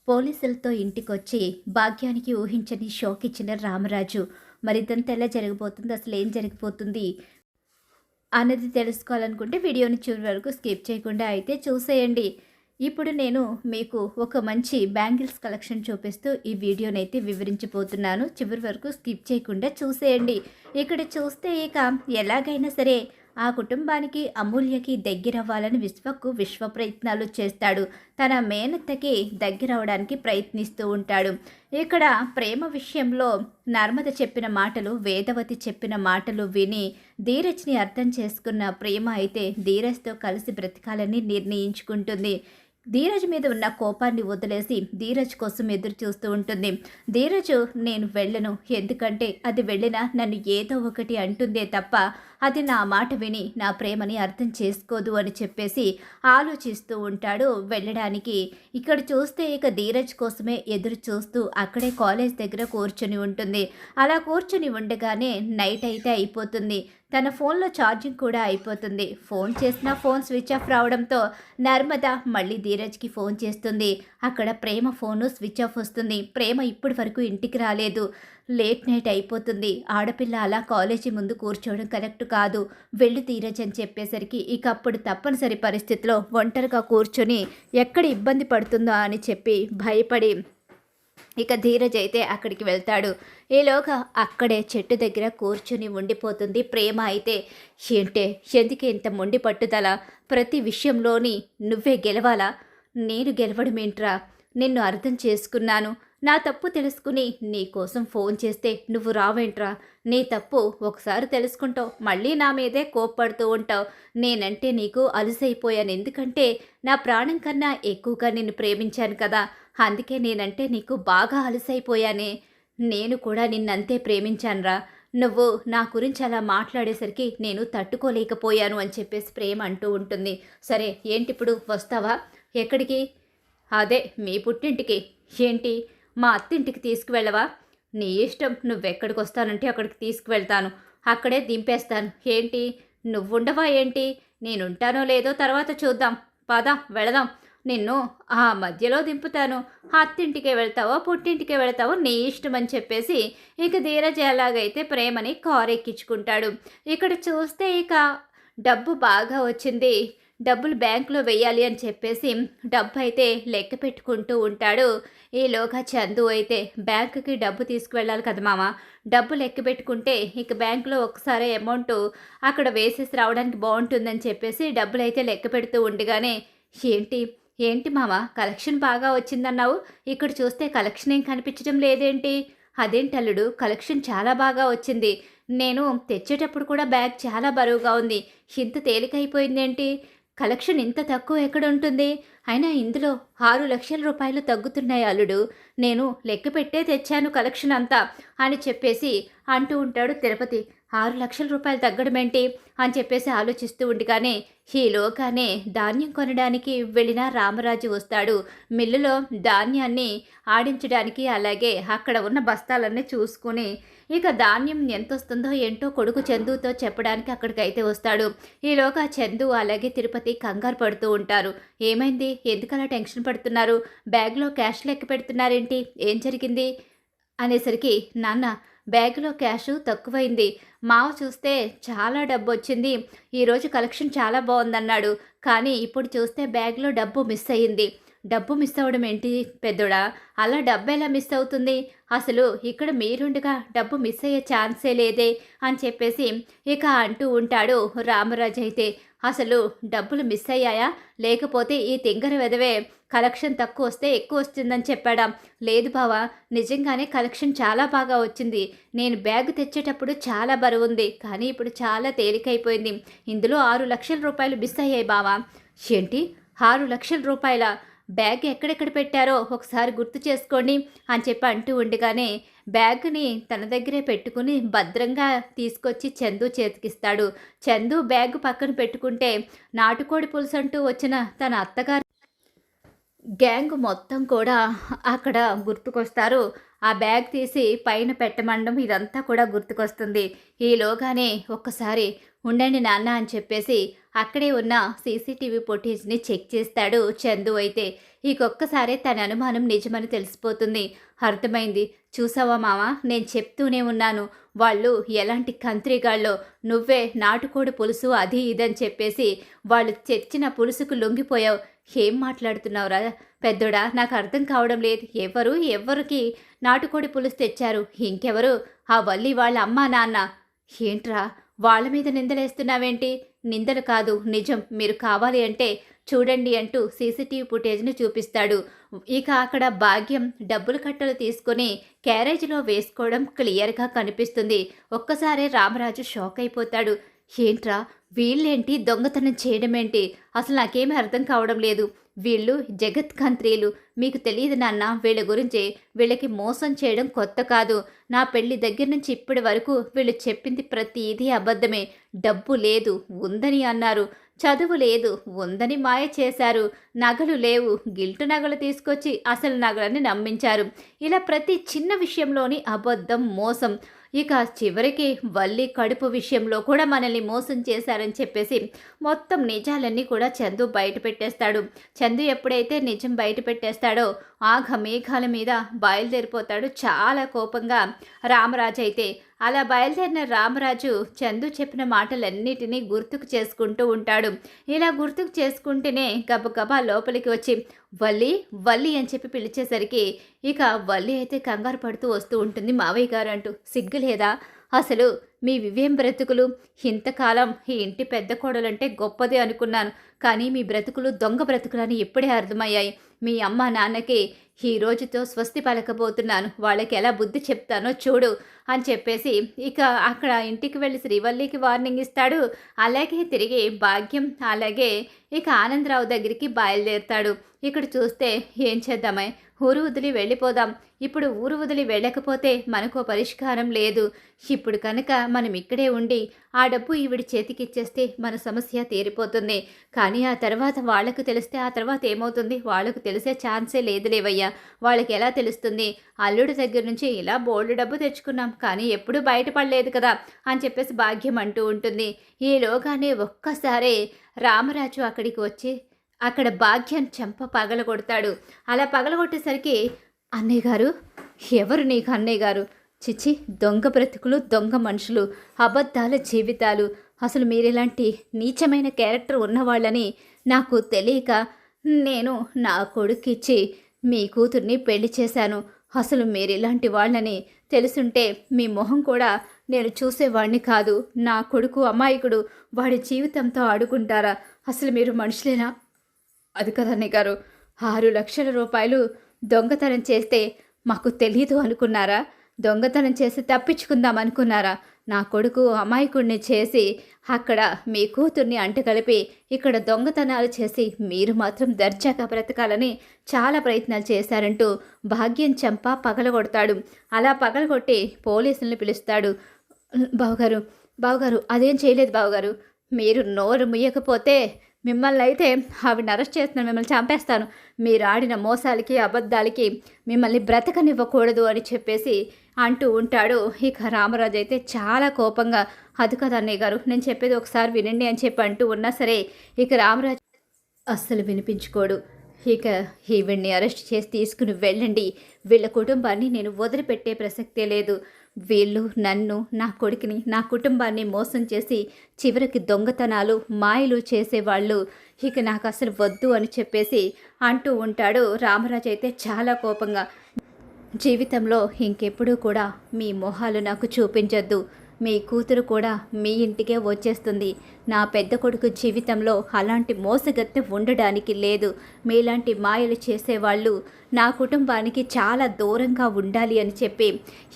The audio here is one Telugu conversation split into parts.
పోలీసులతో ఇంటికొచ్చి భాగ్యానికి ఊహించని షాక్ ఇచ్చిన రామరాజు. మరి ఇదంతా ఎలా జరగబోతుంది, అసలు ఏం జరిగిపోతుంది అన్నది తెలుసుకోవాలనుకుంటే వీడియోని చివరి వరకు స్కిప్ చేయకుండా అయితే చూసేయండి. ఇప్పుడు నేను మీకు ఒక మంచి బ్యాంగిల్స్ కలెక్షన్ చూపిస్తూ ఈ వీడియోనైతే వివరించబోతున్నాను. చివరి వరకు స్కిప్ చేయకుండా చూసేయండి. ఇక్కడ చూస్తే ఇక ఎలాగైనా సరే ఆ కుటుంబానికి అమూల్యకి దగ్గరవ్వాలని విశ్వ ప్రయత్నాలు చేస్తాడు. తన మేనత్తకి దగ్గరవడానికి ప్రయత్నిస్తూ ఉంటాడు. ఇక్కడ ప్రేమ విషయంలో నర్మద చెప్పిన మాటలు, వేదవతి చెప్పిన మాటలు విని ధీరజ్ని అర్థం చేసుకున్న ప్రేమ అయితే ధీరజ్తో కలిసి బ్రతకాలని నిర్ణయించుకుంటుంది. ధీరజ్ మీద ఉన్న కోపాన్ని వదిలేసి ధీరజ్ కోసం ఎదురు చూస్తూ ఉంటుంది. ధీరజ్ నేను వెళ్ళను, ఎందుకంటే అది వెళ్ళినా నన్ను ఏదో ఒకటి అంటుందే తప్ప అది నా మాట విని నా ప్రేమని అర్థం చేసుకోదు అని చెప్పేసి ఆలోచిస్తూ ఉంటాడు వెళ్ళడానికి. ఇక్కడ చూస్తే ఇక ధీరజ్ కోసమే ఎదురు చూస్తూ అక్కడే కాలేజ్ దగ్గర కూర్చొని ఉంటుంది. అలా కూర్చొని ఉండగానే నైట్ అయితే అయిపోతుంది. తన ఫోన్లో ఛార్జింగ్ కూడా అయిపోతుంది. ఫోన్ చేసినా ఫోన్ స్విచ్ ఆఫ్ రావడంతో నర్మద మళ్ళీ ధీరజ్కి ఫోన్ చేస్తుంది. అక్కడ ప్రేమ ఫోను స్విచ్ ఆఫ్ వస్తుంది. ప్రేమ ఇప్పటి వరకు ఇంటికి రాలేదు. లేట్ నైట్ అయిపోతుంది. ఆడపిల్ల అలా కాలేజీ ముందు కూర్చోవడం కరెక్ట్ కాదు, వెళ్ళు ధీరజ్ అని చెప్పేసరికి ఇక అప్పుడు తప్పనిసరి పరిస్థితిలో ఒంటరిగా కూర్చొని ఎక్కడ ఇబ్బంది పడుతుందో అని చెప్పి భయపడి ఇక ధీరజ్ అయితే అక్కడికి వెళ్తాడు. ఈలోగా అక్కడే చెట్టు దగ్గర కూర్చుని ఉండిపోతుంది ప్రేమ. అయితే ఏంటే, ఎందుకే ఇంత మొండి పట్టుదల? ప్రతి విషయంలోని నువ్వే గెలవాలా? నేను గెలవడం ఏంట్రా? నిన్ను అర్థం చేసుకున్నాను. నా తప్పు తెలుసుకుని నీ కోసం ఫోన్ చేస్తే నువ్వు రావేంట్రా? నీ తప్పు ఒకసారి తెలుసుకుంటావు, మళ్ళీ నా మీదే కోప్పడుతూ ఉంటావు. నేనంటే నీకు అలసైపోయాను, ఎందుకంటే నా ప్రాణం కన్నా ఎక్కువగా నిన్ను ప్రేమించాను కదా, అందుకే నేనంటే నీకు బాగా అలసైపోయానే. నేను కూడా నిన్నంతే ప్రేమించానురా. నువ్వు నా గురించి అలా మాట్లాడేసరికి నేను తట్టుకోలేకపోయాను అని చెప్పేసి ప్రేమ అంటూ ఉంటుంది. సరే ఏంటిప్పుడు వస్తావా? ఎక్కడికి? అదే మీ పుట్టింటికి. ఏంటి మా అత్తింటికి తీసుకువెళ్ళవా? నీ ఇష్టం, నువ్వెక్కడికి వస్తానంటే అక్కడికి తీసుకువెళ్తాను, అక్కడే దింపేస్తాను. ఏంటి నువ్వుండవా ఏంటి? నేనుంటానో లేదో తర్వాత చూద్దాం, పద వెళదాం. నిన్ను ఆ మధ్యలో దింపుతాను. అత్తింటికే వెళ్తావో పుట్టింటికే వెళ్తావో నీ ఇష్టం అని చెప్పేసి ఇక ధీరజ్ ఎలాగైతే ప్రేమని కారు ఎక్కించుకుంటాడు. ఇక్కడ చూస్తే ఇక డబ్బు బాగా వచ్చింది, డబ్బులు బ్యాంకులో వెయ్యాలి అని చెప్పేసి డబ్బు అయితే లెక్క పెట్టుకుంటూ ఉంటాడు. ఈలోగా చందు అయితే బ్యాంకుకి డబ్బు తీసుకువెళ్ళాలి కదా మామ, డబ్బు లెక్క పెట్టుకుంటే ఇక బ్యాంకులో ఒకసారి అమౌంట్ అక్కడ వేసేసి రావడానికి బాగుంటుందని చెప్పేసి డబ్బులు అయితే లెక్క పెడుతూ ఉండగానే ఏంటి ఏంటి మామ కలెక్షన్ బాగా వచ్చిందన్నావు, ఇక్కడ చూస్తే కలెక్షన్ ఏం కనిపించడం లేదేంటి? అదేంటి అల్లుడు, కలెక్షన్ చాలా బాగా వచ్చింది. నేను తెచ్చేటప్పుడు కూడా బ్యాగ్ చాలా బరువుగా ఉంది, ఇంత తేలికైపోయిందేంటి? కలెక్షన్ ఇంత తక్కువ ఎక్కడ ఉంటుంది? అయినా ఇందులో 6 లక్షల రూపాయలు తగ్గుతున్నాయి అల్లుడు, నేను లెక్క పెట్టే తెచ్చాను కలెక్షన్ అంతా అని చెప్పేసి అంటూ ఉంటాడు తిరుపతి. 6 లక్షల రూపాయలు తగ్గడం ఏంటి అని చెప్పేసి ఆలోచిస్తూ ఉండగానే ఈలోగానే ధాన్యం కొనడానికి వెళ్ళిన రామరాజు వస్తాడు. మిల్లులో ధాన్యాన్ని ఆడించడానికి, అలాగే అక్కడ ఉన్న బస్తాలన్నీ చూసుకుని ఇక ధాన్యం ఎంత వస్తుందో ఏంటో కొడుకు చందుతో చెప్పడానికి అక్కడికైతే వస్తాడు. ఈలోగా చందు అలాగే తిరుపతి కంగారు పడుతూ ఉంటారు. ఏమైంది, ఎందుకలా టెన్షన్ పడుతున్నారు? బ్యాగ్లో క్యాష్ లెక్క పెడుతున్నారేంటి, ఏం జరిగింది అనేసరికి నాన్న బ్యాగులో క్యాషు తక్కువైంది, మావ చూస్తే చాలా డబ్బు వచ్చింది, ఈరోజు కలెక్షన్ చాలా బాగుందన్నాడు, కానీ ఇప్పుడు చూస్తే బ్యాగ్లో డబ్బు మిస్ అయ్యింది. డబ్బు మిస్ అవ్వడం ఏంటి పెద్దోడా, అలా డబ్బు ఎలా మిస్ అవుతుంది? అసలు ఇక్కడ మీరుండగా డబ్బు మిస్ అయ్యే ఛాన్సే లేదే అని చెప్పేసి ఇక అంటూ ఉంటాడు రామరాజు. అయితే అసలు డబ్బులు మిస్ అయ్యాయా, లేకపోతే ఈ తింగర వెదవే కలెక్షన్ తక్కువ వస్తే ఎక్కువ వస్తుందని చెప్పాడా? లేదు బావా, నిజంగానే కలెక్షన్ చాలా బాగా వచ్చింది. నేను బ్యాగ్ తెచ్చేటప్పుడు చాలా బరువుంది, కానీ ఇప్పుడు చాలా తేలికైపోయింది. ఇందులో 6 లక్షల రూపాయలు మిస్ అయ్యాయి బావా. ఏంటి 6 లక్షల రూపాయల? బ్యాగ్ ఎక్కడెక్కడ పెట్టారో ఒకసారి గుర్తు చేసుకోండి అని చెప్పి అంటూ ఉండగానే బ్యాగ్ని తన దగ్గరే పెట్టుకుని భద్రంగా తీసుకొచ్చి చందు చేతికిస్తాడు. చందు బ్యాగ్ పక్కన పెట్టుకుంటే నాటుకోడి పులుసు అంటూ వచ్చిన తన అత్తగారు గ్యాంగ్ మొత్తం కూడా అక్కడ గుర్తుకొస్తారు. ఆ బ్యాగ్ తీసి పైన పెట్టమండం ఇదంతా కూడా గుర్తుకొస్తుంది. ఈలోగానే ఒక్కసారి ఉండండి నాన్న అని చెప్పేసి అక్కడే ఉన్న సీసీటీవీ ఫుటేజ్ని చెక్ చేస్తాడు చందు. అయితే ఇంకొక్కసారే తన అనుమానం నిజమని తెలిసిపోతుంది. అర్థమైంది. చూసావా మామ, నేను చెప్తూనే ఉన్నాను, వాళ్ళు ఎలాంటి కంత్రిగాళ్ళో, నువ్వే నాటుకోడి పులుసు అది ఇదని చెప్పేసి వాళ్ళు తెచ్చిన పులుసుకు లొంగిపోయావు. ఏం మాట్లాడుతున్నావురా పెద్దోడా, నాకు అర్థం కావడం లేదు. ఎవరికి నాటుకోడి పులుసు తెచ్చారు? ఇంకెవరు? ఆ వల్లి వాళ్ళ అమ్మా నాన్న. ఏంట్రా వాళ్ళ మీద నిందలేస్తున్నావేంటి? నిందలు కాదు, నిజం. మీరు కావాలి అంటే చూడండి అంటూ సీసీటీవీ ఫుటేజ్ను చూపిస్తాడు. ఇక అక్కడ భాగ్యం డబ్బులు కట్టలు తీసుకొని క్యారేజీలో వేసుకోవడం క్లియర్గా కనిపిస్తుంది. ఒక్కసారే రామరాజు షాక్ అయిపోతాడు. ఏంట్రా వీళ్ళేంటి దొంగతనం చేయడమేంటి? అసలు నాకేమీ అర్థం కావడం లేదు. వీళ్ళు జగత్ కంత్రీలు. మీకు తెలియదు నాన్న వీళ్ళ గురించి. వీళ్ళకి మోసం చేయడం కొత్త కాదు. నా పెళ్లి దగ్గర నుంచి ఇప్పటి వరకు వీళ్ళు చెప్పింది ప్రతిదీ అబద్ధమే. డబ్బు లేదు ఉందని అన్నారు, చదువు లేదు ఉందని మాయ చేశారు, నగలు లేవు గిల్టు నగలు తీసుకొచ్చి అసలు నగలని నమ్మించారు. ఇలా ప్రతి చిన్న విషయంలోని అబద్ధం, మోసం. ఇక చివరికి వల్లి కడుపు విషయంలో కూడా మనల్ని మోసం చేశారని చెప్పేసి మొత్తం నిజాలన్నీ కూడా చందు బయట పెట్టేస్తాడు. చందు ఎప్పుడైతే నిజం బయట పెట్టేస్తాడో ఆఘ మేఘాల మీద బయలుదేరిపోతాడు చాలా కోపంగా రామరాజు అయితే. అలా బయలుదేరిన రామరాజు చందు చెప్పిన మాటలన్నిటినీ గుర్తుకు చేసుకుంటూ ఉంటాడు. ఇలా గుర్తుకు చేసుకుంటేనే గబగబా లోపలికి వచ్చి వల్లి వల్లి అని చెప్పి పిలిచేసరికి ఇక వల్లి అయితే కంగారు పడుతూ వస్తూ ఉంటుంది. మావయ్య గారు అంటూ, సిగ్గులేదా అసలు? మీ వివేం బ్రతుకులు? ఇంతకాలం ఈ ఇంటి పెద్ద కోడలంటే గొప్పది అనుకున్నాను, కానీ మీ బ్రతుకులు దొంగ బ్రతుకులని ఇప్పుడే అర్థమయ్యాయి. మీ అమ్మ నాన్నకి ఈ రోజుతో స్వస్తి పలకబోతున్నాను, వాళ్ళకి ఎలా బుద్ధి చెప్తానో చూడు అని చెప్పేసి ఇక అక్కడ ఇంటికి వెళ్ళి శ్రీవల్లికి వార్నింగ్ ఇస్తాడు. అలాగే తిరిగి భాగ్యం అలాగే ఇక ఆనందరావు దగ్గరికి బయలుదేరుతాడు. ఇక్కడ చూస్తే ఏం చేద్దామే, ఊరు వదిలి వెళ్ళిపోదాం. ఇప్పుడు ఊరు వదిలి వెళ్ళకపోతే మనకు పరిష్కారం లేదు. ఇప్పుడు కనుక మనం ఇక్కడే ఉండి ఆ డబ్బు ఈవిడి చేతికిచ్చేస్తే మన సమస్య తీరిపోతుంది. కానీ ఆ తర్వాత వాళ్లకు తెలిస్తే ఆ తర్వాత ఏమవుతుంది? వాళ్లకు తెలిసే ఛాన్సే లేదులేవయ్యా. వాళ్ళకి ఎలా తెలుస్తుంది? అల్లుడి దగ్గర నుంచి ఇలా బోల్డ్ డబ్బు తెచ్చుకున్నాం కానీ ఎప్పుడూ బయటపడలేదు కదా అని చెప్పేసి భాగ్యం అంటూ ఉంటుంది. ఈలోగానే ఒక్కసారే రామరాజు అక్కడికి వచ్చి అక్కడ భాగ్యం చెంప పగలగొడతాడు. అలా పగలగొట్టేసరికి అన్నయ్య గారు, ఎవరు నీకు అన్నయ్య గారు? చిచి, దొంగ బ్రతుకులు, దొంగ మనుషులు, అబద్ధాల జీవితాలు. అసలు మీరిలాంటి నీచమైన క్యారెక్టర్ ఉన్నవాళ్ళని నాకు తెలియక నేను నా కొడుకిచ్చి మీ కూతుర్ని పెళ్లి చేశాను. అసలు మీరిలాంటి వాళ్ళని తెలుసుంటే మీ మొహం కూడా నేను చూసేవాడిని కాదు. నా కొడుకు అమాయకుడు, వాడి జీవితంతో ఆడుకుంటారా? అసలు మీరు మనుషులేనా? అది కదన్నయ్య గారు, 6 లక్షల రూపాయలు దొంగతనం చేస్తే మాకు తెలీదు అనుకున్నారా? దొంగతనం చేసి తప్పించుకుందాం అనుకున్నారా? నా కొడుకు అమాయకుడిని చేసి అక్కడ మీ కూతుర్ని అంటగలిపి ఇక్కడ దొంగతనాలు చేసి మీరు మాత్రం దర్జాగా బ్రతకాలని చాలా ప్రయత్నాలు చేశారంటూ భాగ్యం చెంప పగలగొడతాడు. అలా పగలగొట్టి పోలీసుల్ని పిలుస్తాడు. బావగారు అదేం చేయలేదు బావగారు. మీరు నోరు ముయ్యకపోతే మిమ్మల్ని అయితే ఆవిడని అరెస్ట్ చేస్తున్నాను, మిమ్మల్ని చంపేస్తాను. మీరు ఆడిన మోసాలకి అబద్ధాలకి మిమ్మల్ని బ్రతకనివ్వకూడదు అని చెప్పేసి అంటూ ఉంటాడు. ఇక రామరాజు అయితే చాలా కోపంగా, అది కదా అన్నయ్య గారు, నేను చెప్పేది ఒకసారి వినండి అని చెప్పి అంటూ ఉన్నా సరే ఇక రామరాజు అస్సలు వినిపించుకోడు. ఇక ఈవిడ్ని అరెస్ట్ చేసి తీసుకుని వెళ్ళండి. వీళ్ళ కుటుంబాన్ని నేను వదిలిపెట్టే ప్రసక్తే లేదు. వీళ్ళు నన్ను, నా కొడుకుని, నా కుటుంబాన్ని మోసం చేసి చివరికి దొంగతనాలు, మాయలు చేసేవాళ్ళు. ఇక నాకు అసలు వద్దు అని చెప్పేసి అంటూ ఉంటాడు. రామరాజు అయితే చాలా కోపంగా, జీవితంలో ఇంకెప్పుడూ కూడా మీ మొహాలు నాకు చూపించొద్దు. మీ కూతురు కూడా మీ ఇంటికే వచ్చేస్తుంది. నా పెద్ద కొడుకు జీవితంలో అలాంటి మోసగత్తె ఉండడానికి లేదు. మీలాంటి మాయలు చేసేవాళ్ళు నా కుటుంబానికి చాలా దూరంగా ఉండాలి అని చెప్పి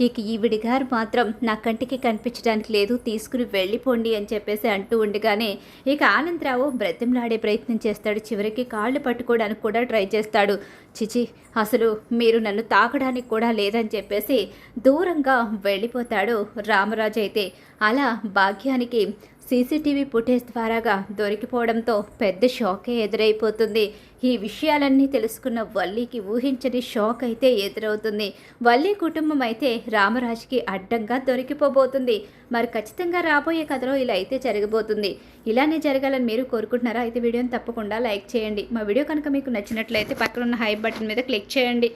ఇక ఈవిడి గారు మాత్రం నా కంటికి కనిపించడానికి లేదు, తీసుకుని వెళ్ళిపోండి అని చెప్పేసి అంటూ ఉండగానే ఇక ఆనందరావు బ్రతిమలాడే ప్రయత్నం చేస్తాడు. చివరికి కాళ్ళు పట్టుకోవడానికి కూడా ట్రై చేస్తాడు. చిచి, అసలు మీరు నన్ను తాకడానికి కూడా లేదని చెప్పేసి దూరంగా వెళ్ళిపోతాడు రామరాజు అయితే. అలా భాగ్యానికి సీసీటీవీ ఫుటేజ్ ద్వారాగా దొరికిపోవడంతో పెద్ద షాకే ఎదురైపోతుంది. ఈ విషయాలన్నీ తెలుసుకున్న వల్లికి ఊహించని షాక్ అయితే ఎదురవుతుంది. వల్లి కుటుంబం అయితే రామరాజుకి అడ్డంగా దొరికిపోబోతుంది. మరి ఖచ్చితంగా రాబోయే కథలో ఇలా అయితే జరగబోతుంది. ఇలానే జరగాలని మీరు కోరుకుంటున్నారా? అయితే వీడియోని తప్పకుండా లైక్ చేయండి. మా వీడియో కనుక మీకు నచ్చినట్లయితే పక్కన ఉన్న హై బటన్ మీద క్లిక్ చేయండి.